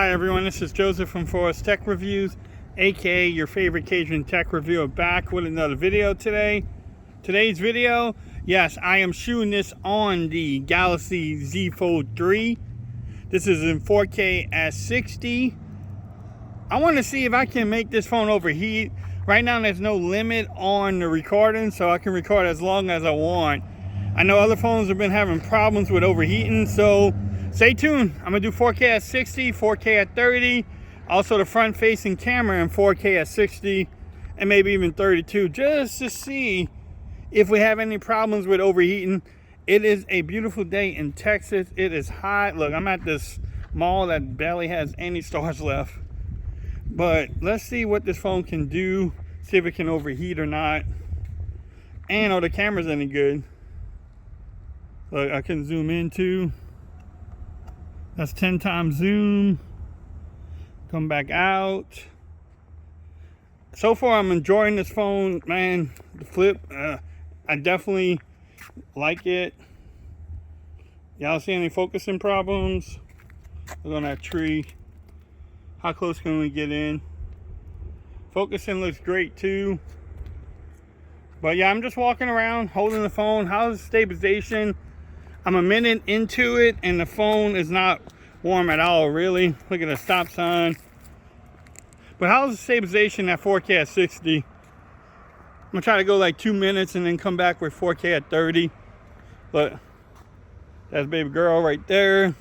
Hi everyone, this is Joseph from Forest Tech Reviews, aka your favorite Cajun tech reviewer, back with another video today. Today's video, yes, I am shooting this on the Galaxy Z Fold 3. This is in 4K at 60. I want to see if I can make this phone overheat. Right now there's no limit on the recording, so I can record as long as I want. I know other phones have been having problems with overheating, so stay tuned. I'm gonna do 4K at 60, 4K at 30, also the front facing camera in 4K at 60 and maybe even 32, just to see if we have any problems with overheating. It is a beautiful day in Texas. It is hot. Look, I'm at this mall that barely has any stores left, but let's see what this phone can do, see if it can overheat or not, and oh, the camera's any good. Look, I can zoom in too. That's 10 times zoom. Come back out. So far, I'm enjoying this phone, man. The flip, I definitely like it. Y'all see any focusing problems? Look on that tree. How close can we get in? Focusing looks great too. But yeah, I'm just walking around holding the phone. How's the stabilization? I'm a minute into it and the phone is not warm at all, really. Look at the stop sign. But how's the stabilization at 4K at 60? I'm gonna try to go like 2 minutes and then come back with 4K at 30. But that's baby girl right there.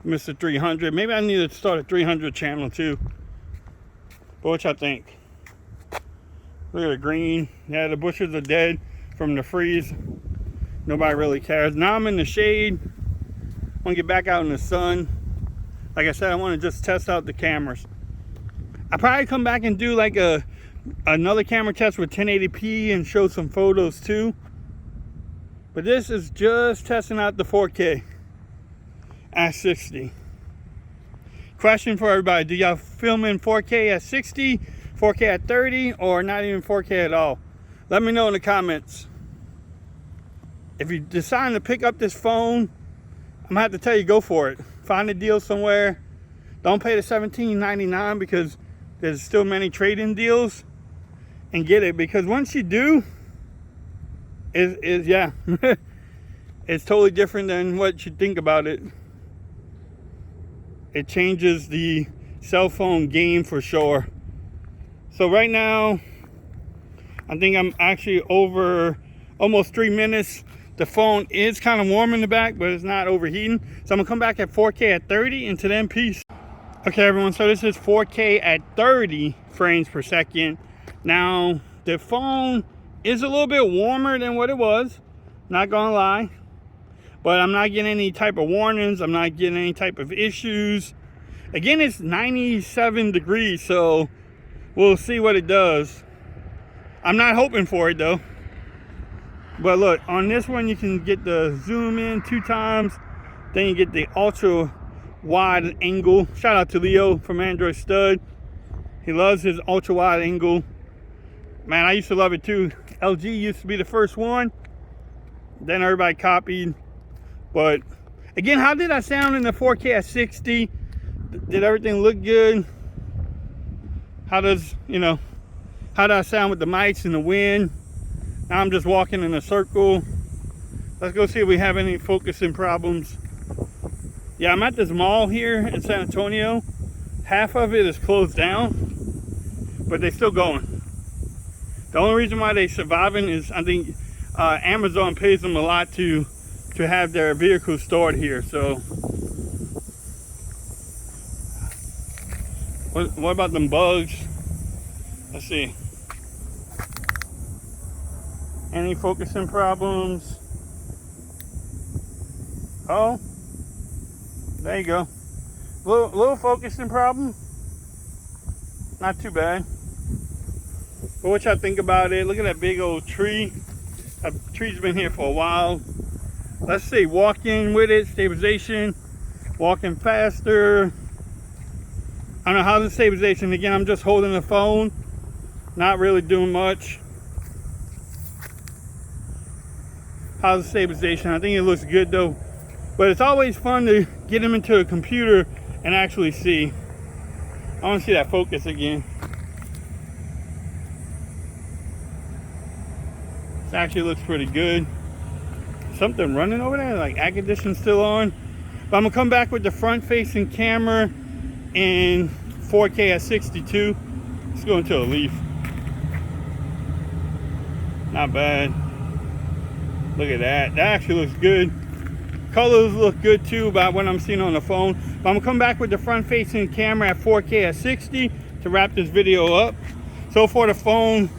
Mr. 300. Maybe I need to start a 300 channel too. But what y'all think? Look at the green. Yeah, the bushes are dead from the freeze. Nobody really cares. Now I'm in the shade. I want to get back out in the sun. Like I said, I want to just test out the cameras. I'll probably come back and do like another camera test with 1080p and show some photos too. But this is just testing out the 4K at 60. Question for everybody: do y'all film in 4K at 60, 4K at 30, or not even 4K at all? Let me know in the comments. If you decide to pick up this phone, I'm gonna have to tell you, go for it. Find a deal somewhere. Don't pay the $17.99 because there's still many trade-in deals, and get it, because once you do, yeah, it's totally different than what you think about it. It changes the cell phone game for sure. So right now, I think I'm actually over almost 3 minutes. The phone is kind of warm in the back, but it's not overheating. So I'm gonna come back at 4K at 30, and to then, peace. Okay everyone, so this is 4K at 30 frames per second. Now, the phone is a little bit warmer than what it was, not gonna lie. But I'm not getting any type of warnings, I'm not getting any type of issues. Again, it's 97 degrees, so we'll see what it does. I'm not hoping for it though. But look, on this one you can get the zoom in 2 times, then you get the ultra wide angle. Shout out to Leo from Android Stud. He loves his ultra wide angle. Man, I used to love it too. LG used to be the first one, then everybody copied. But again, how did I sound in the 4K at 60? Did everything look good? How does, how do I sound with the mics and the wind? Now I'm just walking in a circle. Let's go see if we have any focusing problems. Yeah, I'm at this mall here in San Antonio. Half of it is closed down, but they're still going. The only reason why they're surviving is I think Amazon pays them a lot to have their vehicles stored here. So what about them bugs? Let's see. Any focusing problems? Oh, there you go. Little focusing problem. Not too bad. But what y'all think about it? Look at that big old tree. That tree's been here for a while. Let's see, walking with it, stabilization, walking faster. I don't know, how's the stabilization? Again, I'm just holding the phone, not really doing much. How's the stabilization? I think it looks good though. But it's always fun to get them into a computer and actually see. I want to see that focus again. This actually looks pretty good. Something running over there, like air conditioning still on. But I'm gonna come back with the front-facing camera in 4K at 62. Let's go into a leaf. Not bad. Look at that. That actually looks good. Colors look good too about what I'm seeing on the phone. But I'm gonna come back with the front-facing camera at 4K at 60 to wrap this video up. So far the phone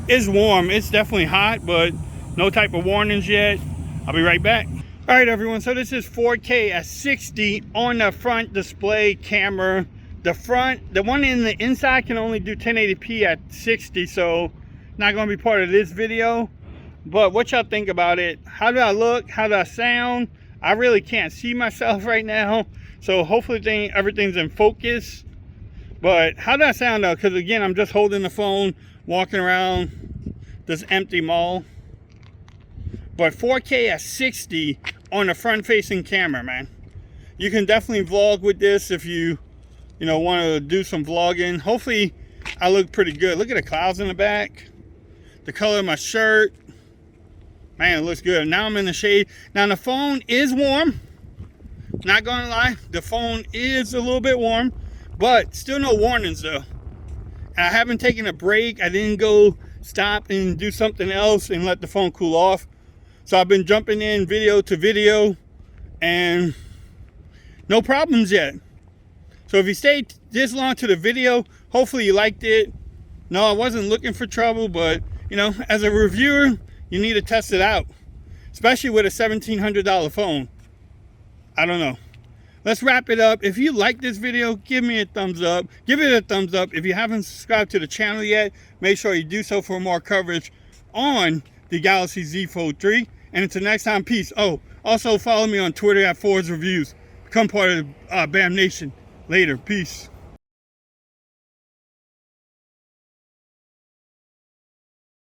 is warm. It's definitely hot, but no type of warnings yet. I'll be right back. All right, everyone. So this is 4K at 60 on the front display camera. The one in the inside can only do 1080p at 60, so not gonna be part of this video. But what y'all think about it? How do I look? How do I sound? I really can't see myself right now, so hopefully everything's in focus. But how do I sound though? Because again, I'm just holding the phone, walking around this empty mall. But 4K at 60 on the front-facing camera, man. You can definitely vlog with this if you want to do some vlogging. Hopefully, I look pretty good. Look at the clouds in the back. The color of my shirt. Man, it looks good. Now I'm in the shade. Now the phone is warm. Not gonna lie, the phone is a little bit warm, but still no warnings though. And I haven't taken a break. I didn't go stop and do something else and let the phone cool off. So I've been jumping in video to video and no problems yet. So if you stayed this long to the video, hopefully you liked it. No, I wasn't looking for trouble, but as a reviewer, you need to test it out, especially with a $1,700 phone. I don't know. Let's wrap it up. If you like this video, give me a thumbs up. Give it a thumbs up. If you haven't subscribed to the channel yet, make sure you do so for more coverage on the Galaxy Z Fold 3. And until next time, peace. Oh, also follow me on Twitter at Fords Reviews. Become part of the BAM Nation. Later. Peace.